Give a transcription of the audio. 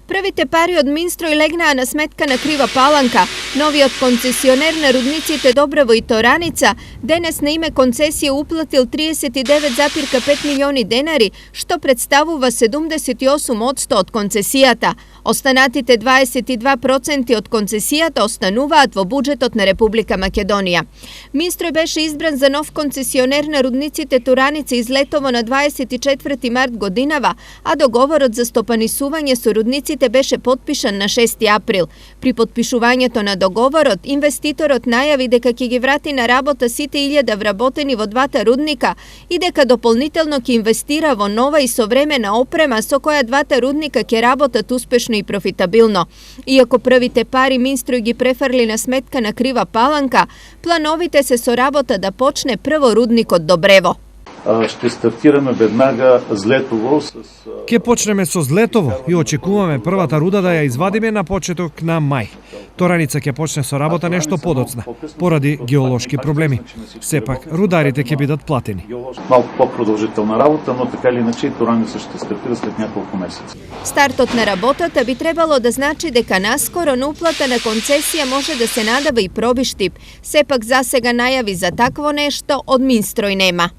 Правите пари од Минстрој легнаа на сметка на Крива Паланка. Новиот концесионер на рудниците Доброво и Тораница денес на име концесија уплатил 39,5 милиони денари, што представува 78% од концесијата. Останатите 22% од концесијата остануваат во буџетот на Република Македонија. Минстрој беше избран за нов концесионер на рудниците Тораница из Летово на 24 март годинава, а договорот за стопанисување со рудниците беше потпишан на 6 април. При потпишувањето на договорот, инвеститорот најави дека ќе ги врати на работа сите 1000 вработени во двата рудника и дека дополнително ќе инвестира во нова и современа опрема со која двата рудника ќе работат успешно и профитабилно. Иако првите пари Минстрој ги префрли на сметка на Крива Паланка, плановите се со работа да почне прво рудникот Добрево. Ще стартираме веднага Злетово. Ке почнеме со Злетово и очекуваме првата руда да ја извадиме на почеток на мај. Тораница ќе почне со работа нешто подоцна, поради геолошки проблеми. Сепак, рударите ќе бидат платени. Малку по-продолжителна работа, но така или иначе и Тораница ще стартира след няколку месеци. Стартот на работата би требало да значи дека наскоро на уплата на концесија може да се надава и пробиштип. Сепак засега најави за такво нешто од Минстрој нема.